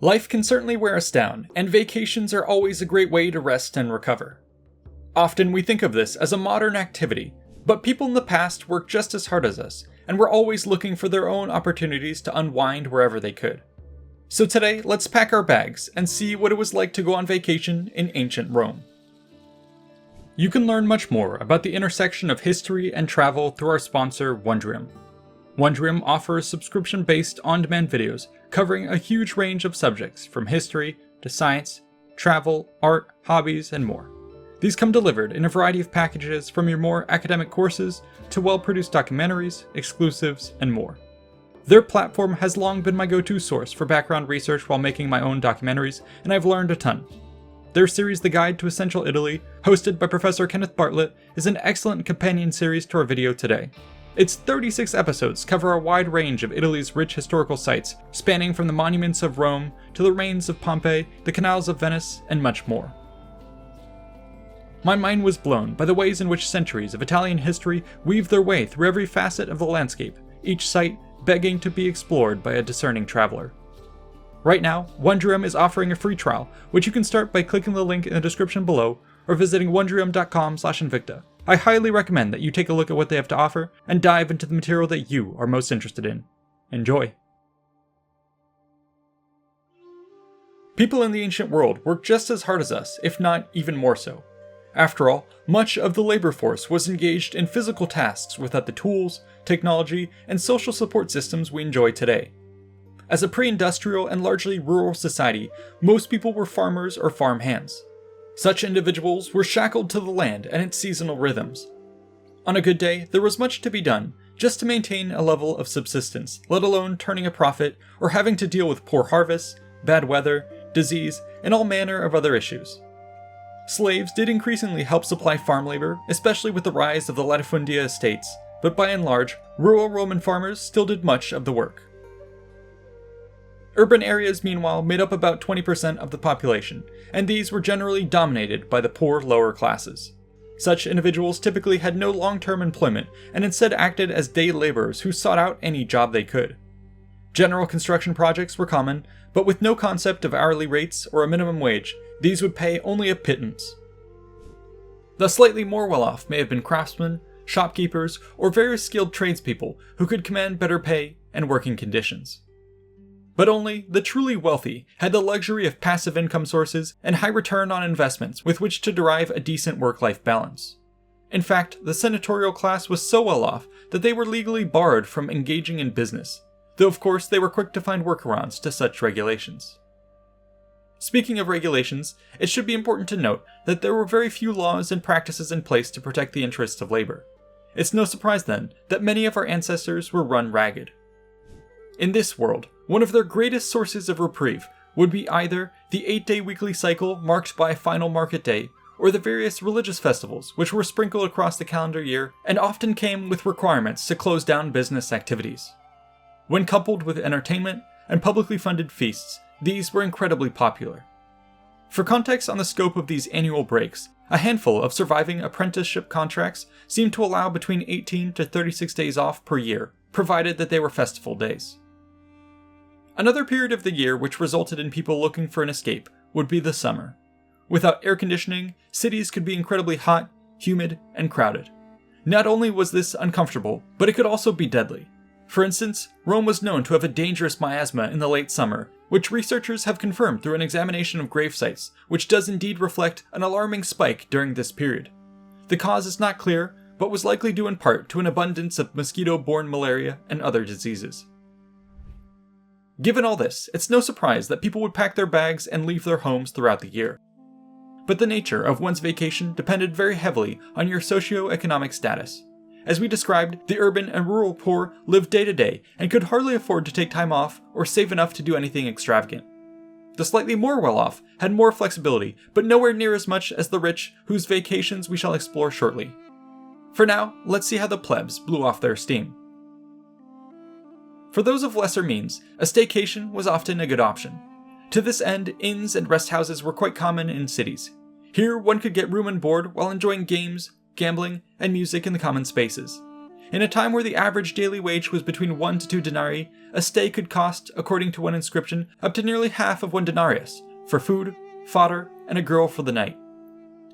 Life can certainly wear us down, and vacations are always a great way to rest and recover. Often we think of this as a modern activity, but people in the past worked just as hard as us, and were always looking for their own opportunities to unwind wherever they could. So today, let's pack our bags and see what it was like to go on vacation in ancient Rome. You can learn much more about the intersection of history and travel through our sponsor, Wondrium. Wondrium offers subscription-based on-demand videos covering a huge range of subjects from history to science, travel, art, hobbies, and more. These come delivered in a variety of packages from your more academic courses to well-produced documentaries, exclusives, and more. Their platform has long been my go-to source for background research while making my own documentaries, and I've learned a ton. Their series The Guide to Essential Italy, hosted by Professor Kenneth Bartlett, is an excellent companion series to our video today. Its 36 episodes cover a wide range of Italy's rich historical sites, spanning from the monuments of Rome to the remains of Pompeii, the canals of Venice, and much more. My mind was blown by the ways in which centuries of Italian history weave their way through every facet of the landscape, each site begging to be explored by a discerning traveler. Right now, Wondrium is offering a free trial, which you can start by clicking the link in the description below or visiting wondrium.com/invicta. I highly recommend that you take a look at what they have to offer and dive into the material that you are most interested in. Enjoy! People in the ancient world worked just as hard as us, if not even more so. After all, much of the labor force was engaged in physical tasks without the tools, technology, and social support systems we enjoy today. As a pre-industrial and largely rural society, most people were farmers or farm hands. Such individuals were shackled to the land and its seasonal rhythms. On a good day, there was much to be done just to maintain a level of subsistence, let alone turning a profit or having to deal with poor harvests, bad weather, disease, and all manner of other issues. Slaves did increasingly help supply farm labor, especially with the rise of the latifundia estates, but by and large, rural Roman farmers still did much of the work. Urban areas, meanwhile, made up about 20% of the population, and these were generally dominated by the poor lower classes. Such individuals typically had no long-term employment and instead acted as day laborers who sought out any job they could. General construction projects were common, but with no concept of hourly rates or a minimum wage, these would pay only a pittance. The slightly more well-off may have been craftsmen, shopkeepers, or very skilled tradespeople who could command better pay and working conditions. But only the truly wealthy had the luxury of passive income sources and high return on investments with which to derive a decent work-life balance. In fact, the senatorial class was so well off that they were legally barred from engaging in business, though of course they were quick to find workarounds to such regulations. Speaking of regulations, it should be important to note that there were very few laws and practices in place to protect the interests of labor. It's no surprise then that many of our ancestors were run ragged. In this world, one of their greatest sources of reprieve would be either the 8-day weekly cycle marked by a final market day, or the various religious festivals which were sprinkled across the calendar year and often came with requirements to close down business activities. When coupled with entertainment and publicly funded feasts, these were incredibly popular. For context on the scope of these annual breaks, a handful of surviving apprenticeship contracts seem to allow between 18 to 36 days off per year, provided that they were festival days. Another period of the year which resulted in people looking for an escape would be the summer. Without air conditioning, cities could be incredibly hot, humid, and crowded. Not only was this uncomfortable, but it could also be deadly. For instance, Rome was known to have a dangerous miasma in the late summer, which researchers have confirmed through an examination of grave sites, which does indeed reflect an alarming spike during this period. The cause is not clear, but was likely due in part to an abundance of mosquito-borne malaria and other diseases. Given all this, it's no surprise that people would pack their bags and leave their homes throughout the year. But the nature of one's vacation depended very heavily on your socio-economic status. As we described, the urban and rural poor lived day to day and could hardly afford to take time off or save enough to do anything extravagant. The slightly more well-off had more flexibility, but nowhere near as much as the rich, whose vacations we shall explore shortly. For now, let's see how the plebs blew off their steam. For those of lesser means, a staycation was often a good option. To this end, inns and rest houses were quite common in cities. Here, one could get room and board while enjoying games, gambling, and music in the common spaces. In a time where the average daily wage was between 1 to 2 denarii, a stay could cost, according to one inscription, up to nearly half of 1 denarius, for food, fodder, and a girl for the night.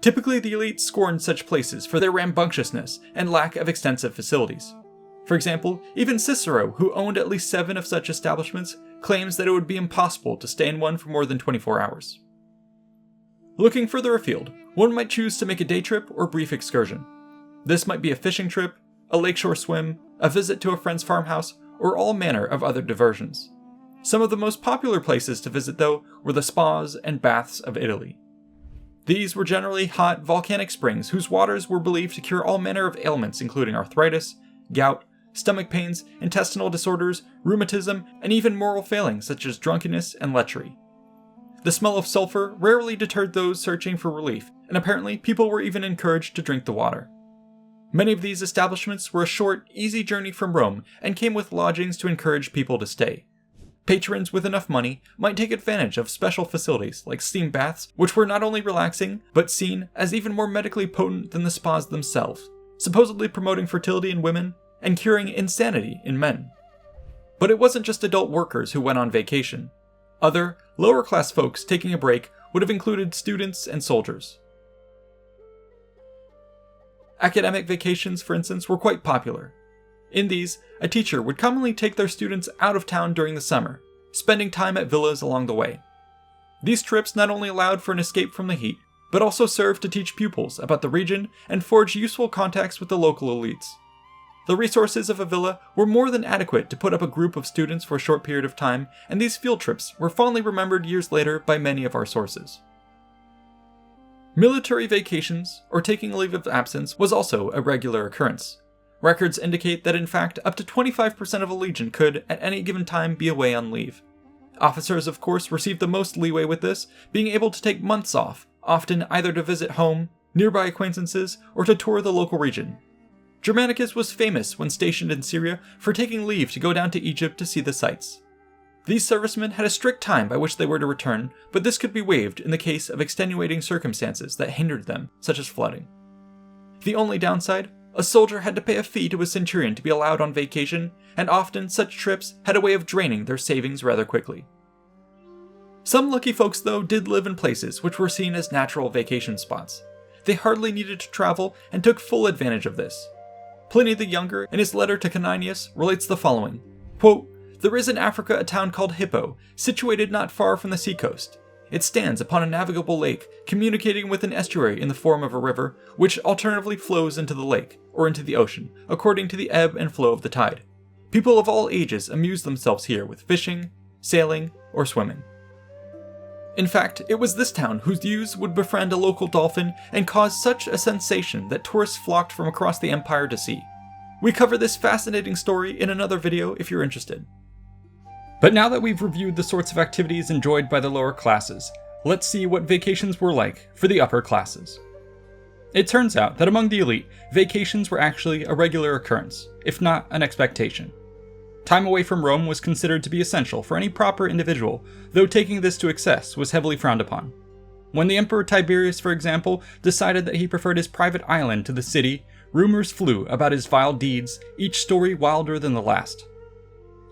Typically, the elite scorned such places for their rambunctiousness and lack of extensive facilities. For example, even Cicero, who owned at least 7 of such establishments, claims that it would be impossible to stay in one for more than 24 hours. Looking further afield, one might choose to make a day trip or brief excursion. This might be a fishing trip, a lakeshore swim, a visit to a friend's farmhouse, or all manner of other diversions. Some of the most popular places to visit, though, were the spas and baths of Italy. These were generally hot, volcanic springs whose waters were believed to cure all manner of ailments including arthritis, gout, stomach pains, intestinal disorders, rheumatism, and even moral failings such as drunkenness and lechery. The smell of sulfur rarely deterred those searching for relief, and apparently people were even encouraged to drink the water. Many of these establishments were a short, easy journey from Rome and came with lodgings to encourage people to stay. Patrons with enough money might take advantage of special facilities like steam baths, which were not only relaxing, but seen as even more medically potent than the spas themselves, supposedly promoting fertility in women and curing insanity in men. But it wasn't just adult workers who went on vacation. Other, lower-class folks taking a break would have included students and soldiers. Academic vacations, for instance, were quite popular. In these, a teacher would commonly take their students out of town during the summer, spending time at villas along the way. These trips not only allowed for an escape from the heat, but also served to teach pupils about the region and forge useful contacts with the local elites. The resources of a villa were more than adequate to put up a group of students for a short period of time, and these field trips were fondly remembered years later by many of our sources. Military vacations, or taking a leave of absence, was also a regular occurrence. Records indicate that in fact up to 25% of a legion could, at any given time, be away on leave. Officers, of course, received the most leeway with this, being able to take months off, often either to visit home, nearby acquaintances, or to tour the local region. Germanicus was famous when stationed in Syria for taking leave to go down to Egypt to see the sights. These servicemen had a strict time by which they were to return, but this could be waived in the case of extenuating circumstances that hindered them, such as flooding. The only downside? A soldier had to pay a fee to a centurion to be allowed on vacation, and often such trips had a way of draining their savings rather quickly. Some lucky folks, though, did live in places which were seen as natural vacation spots. They hardly needed to travel and took full advantage of this. Pliny the Younger, in his letter to Caninius, relates the following, quote, "There is in Africa a town called Hippo, situated not far from the seacoast. It stands upon a navigable lake, communicating with an estuary in the form of a river, which alternatively flows into the lake, or into the ocean, according to the ebb and flow of the tide. People of all ages amuse themselves here with fishing, sailing, or swimming." In fact, it was this town whose youths would befriend a local dolphin and cause such a sensation that tourists flocked from across the empire to see. We cover this fascinating story in another video if you're interested. But now that we've reviewed the sorts of activities enjoyed by the lower classes, let's see what vacations were like for the upper classes. It turns out that among the elite, vacations were actually a regular occurrence, if not an expectation. Time away from Rome was considered to be essential for any proper individual, though taking this to excess was heavily frowned upon. When the Emperor Tiberius, for example, decided that he preferred his private island to the city, rumors flew about his vile deeds, each story wilder than the last.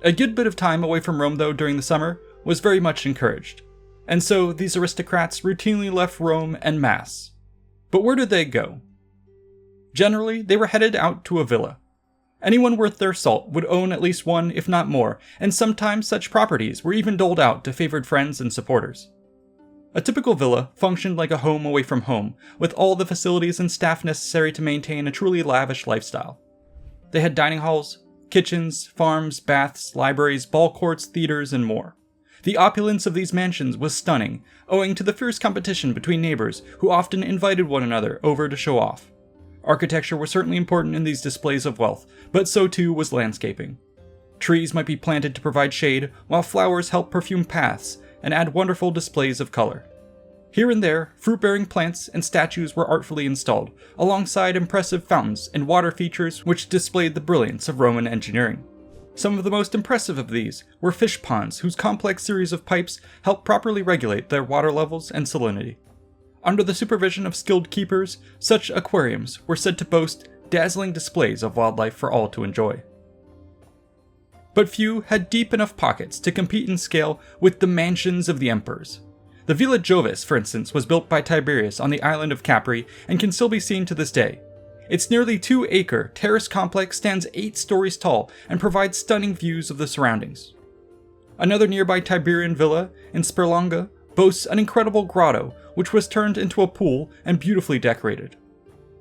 A good bit of time away from Rome, though, during the summer, was very much encouraged, and so these aristocrats routinely left Rome en masse. But where did they go? Generally, they were headed out to a villa. Anyone worth their salt would own at least one, if not more, and sometimes such properties were even doled out to favored friends and supporters. A typical villa functioned like a home away from home, with all the facilities and staff necessary to maintain a truly lavish lifestyle. They had dining halls, kitchens, farms, baths, libraries, ball courts, theaters, and more. The opulence of these mansions was stunning, owing to the fierce competition between neighbors who often invited one another over to show off. Architecture was certainly important in these displays of wealth, but so too was landscaping. Trees might be planted to provide shade, while flowers helped perfume paths and add wonderful displays of color. Here and there, fruit-bearing plants and statues were artfully installed, alongside impressive fountains and water features which displayed the brilliance of Roman engineering. Some of the most impressive of these were fish ponds whose complex series of pipes helped properly regulate their water levels and salinity. Under the supervision of skilled keepers, such aquariums were said to boast dazzling displays of wildlife for all to enjoy. But few had deep enough pockets to compete in scale with the mansions of the emperors. The Villa Jovis, for instance, was built by Tiberius on the island of Capri and can still be seen to this day. Its nearly 2-acre terrace complex stands 8 stories tall and provides stunning views of the surroundings. Another nearby Tiberian villa in Sperlonga boasts an incredible grotto which was turned into a pool and beautifully decorated.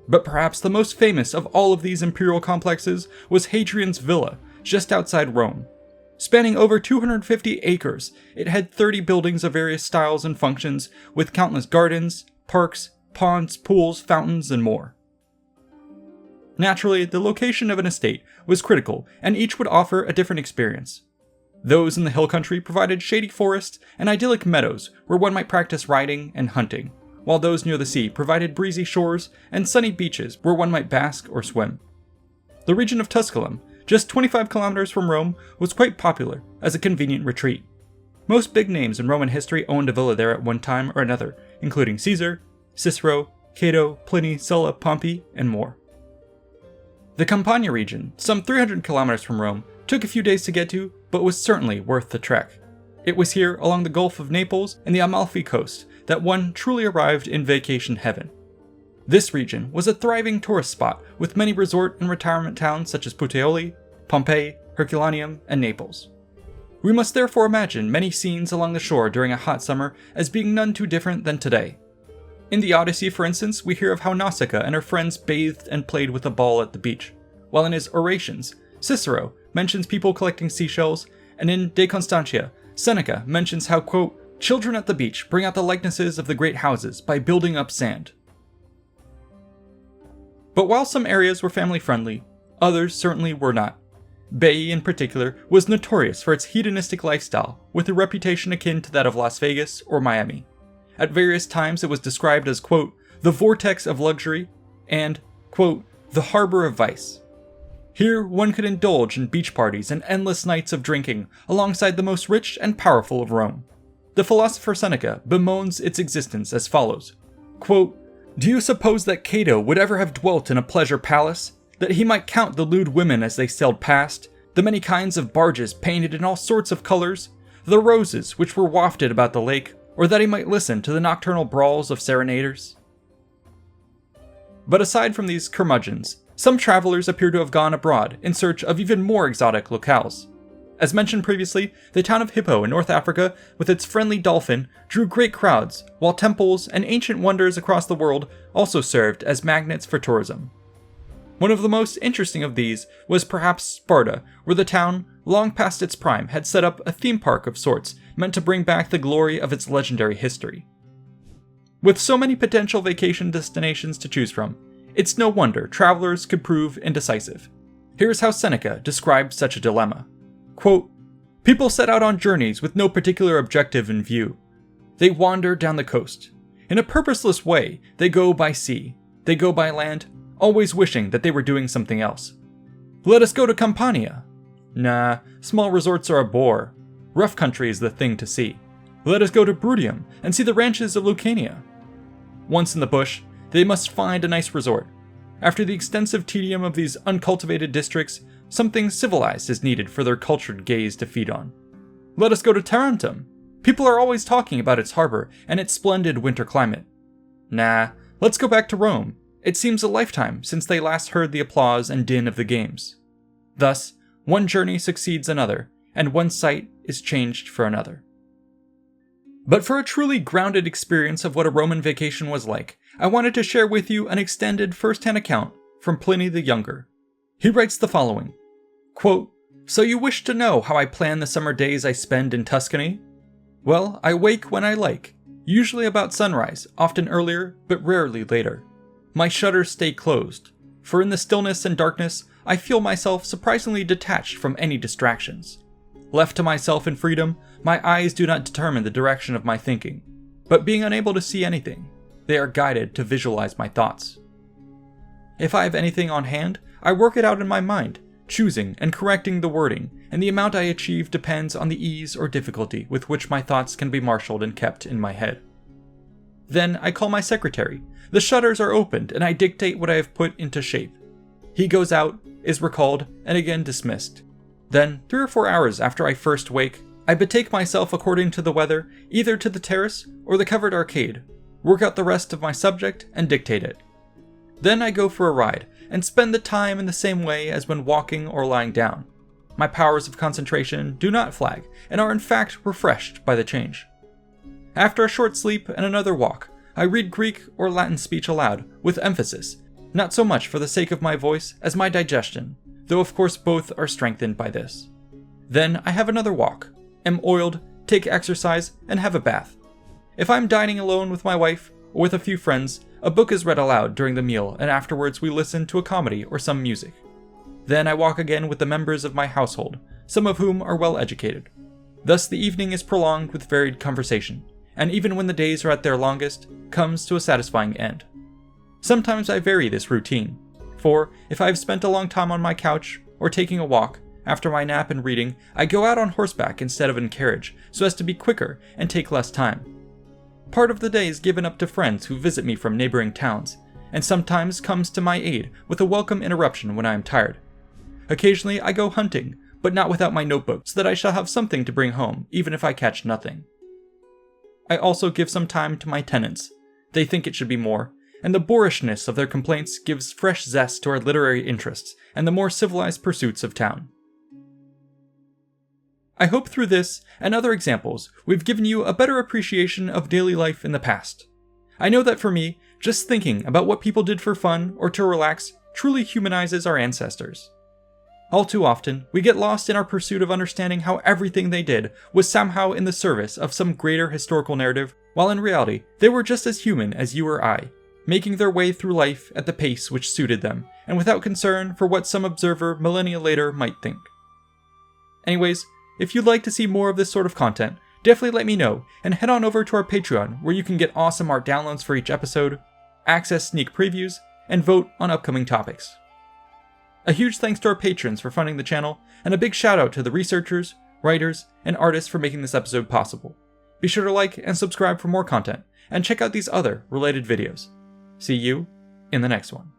But perhaps the most famous of all of these imperial complexes was Hadrian's Villa, just outside Rome. Spanning over 250 acres, it had 30 buildings of various styles and functions, with countless gardens, parks, ponds, pools, fountains, and more. Naturally, the location of an estate was critical, and each would offer a different experience. Those in the hill country provided shady forests and idyllic meadows where one might practice riding and hunting, while those near the sea provided breezy shores and sunny beaches where one might bask or swim. The region of Tusculum, just 25 kilometers from Rome, was quite popular as a convenient retreat. Most big names in Roman history owned a villa there at one time or another, including Caesar, Cicero, Cato, Pliny, Sulla, Pompey, and more. The Campania region, some 300 kilometers from Rome, took a few days to get to, but was certainly worth the trek. It was here, along the Gulf of Naples and the Amalfi Coast, that one truly arrived in vacation heaven. This region was a thriving tourist spot with many resort and retirement towns such as Puteoli, Pompeii, Herculaneum, and Naples. We must therefore imagine many scenes along the shore during a hot summer as being none too different than today. In the Odyssey, for instance, we hear of how Nausicaa and her friends bathed and played with a ball at the beach, while in his Orations, Cicero mentions people collecting seashells, and in De Constantia, Seneca mentions how, quote, children at the beach bring out the likenesses of the great houses by building up sand. But while some areas were family-friendly, others certainly were not. Baiae, in particular, was notorious for its hedonistic lifestyle, with a reputation akin to that of Las Vegas or Miami. At various times it was described as, quote, the vortex of luxury, and, quote, the harbor of vice. Here one could indulge in beach parties and endless nights of drinking alongside the most rich and powerful of Rome. The philosopher Seneca bemoans its existence as follows, quote, do you suppose that Cato would ever have dwelt in a pleasure palace, that he might count the lewd women as they sailed past, the many kinds of barges painted in all sorts of colors, the roses which were wafted about the lake, or that he might listen to the nocturnal brawls of serenaders? But aside from these curmudgeons, some travelers appear to have gone abroad in search of even more exotic locales. As mentioned previously, the town of Hippo in North Africa, with its friendly dolphin, drew great crowds, while temples and ancient wonders across the world also served as magnets for tourism. One of the most interesting of these was perhaps Sparta, where the town, long past its prime, had set up a theme park of sorts meant to bring back the glory of its legendary history. With so many potential vacation destinations to choose from, it's no wonder travelers could prove indecisive. Here's how Seneca described such a dilemma. Quote, people set out on journeys with no particular objective in view. They wander down the coast. In a purposeless way, they go by sea. They go by land, always wishing that they were doing something else. Let us go to Campania. Nah, small resorts are a bore. Rough country is the thing to see. Let us go to Bruttium and see the ranches of Lucania. Once in the bush, they must find a nice resort. After the extensive tedium of these uncultivated districts, something civilized is needed for their cultured gaze to feed on. Let us go to Tarentum. People are always talking about its harbor and its splendid winter climate. Nah, let's go back to Rome. It seems a lifetime since they last heard the applause and din of the games. Thus, one journey succeeds another, and one sight is changed for another. But for a truly grounded experience of what a Roman vacation was like, I wanted to share with you an extended first-hand account from Pliny the Younger. He writes the following, quote, so you wish to know how I plan the summer days I spend in Tuscany? Well, I wake when I like, usually about sunrise, often earlier, but rarely later. My shutters stay closed, for in the stillness and darkness, I feel myself surprisingly detached from any distractions. Left to myself in freedom, my eyes do not determine the direction of my thinking, but being unable to see anything, they are guided to visualize my thoughts. If I have anything on hand, I work it out in my mind, choosing and correcting the wording, and the amount I achieve depends on the ease or difficulty with which my thoughts can be marshaled and kept in my head. Then I call my secretary. The shutters are opened and I dictate what I have put into shape. He goes out, is recalled, and again dismissed. Then, 3 or 4 hours after I first wake, I betake myself according to the weather, either to the terrace or the covered arcade, work out the rest of my subject, and dictate it. Then I go for a ride, and spend the time in the same way as when walking or lying down. My powers of concentration do not flag, and are in fact refreshed by the change. After a short sleep and another walk, I read Greek or Latin speech aloud, with emphasis, not so much for the sake of my voice as my digestion, though of course both are strengthened by this. Then I have another walk, am oiled, take exercise, and have a bath. If I'm dining alone with my wife, or with a few friends, a book is read aloud during the meal, and afterwards we listen to a comedy or some music. Then I walk again with the members of my household, some of whom are well educated. Thus the evening is prolonged with varied conversation, and even when the days are at their longest, comes to a satisfying end. Sometimes I vary this routine, for if I have spent a long time on my couch, or taking a walk, after my nap and reading, I go out on horseback instead of in carriage, so as to be quicker and take less time. Part of the day is given up to friends who visit me from neighboring towns, and sometimes comes to my aid with a welcome interruption when I am tired. Occasionally I go hunting, but not without my notebook, so that I shall have something to bring home, even if I catch nothing. I also give some time to my tenants. They think it should be more, and the boorishness of their complaints gives fresh zest to our literary interests and the more civilized pursuits of town. I hope through this and other examples, we've given you a better appreciation of daily life in the past. I know that for me, just thinking about what people did for fun or to relax truly humanizes our ancestors. All too often, we get lost in our pursuit of understanding how everything they did was somehow in the service of some greater historical narrative, while in reality, they were just as human as you or I, making their way through life at the pace which suited them, and without concern for what some observer millennia later might think. Anyways, if you'd like to see more of this sort of content, definitely let me know, and head on over to our Patreon where you can get awesome art downloads for each episode, access sneak previews, and vote on upcoming topics. A huge thanks to our patrons for funding the channel, and a big shout out to the researchers, writers, and artists for making this episode possible. Be sure to like and subscribe for more content, and check out these other related videos. See you in the next one.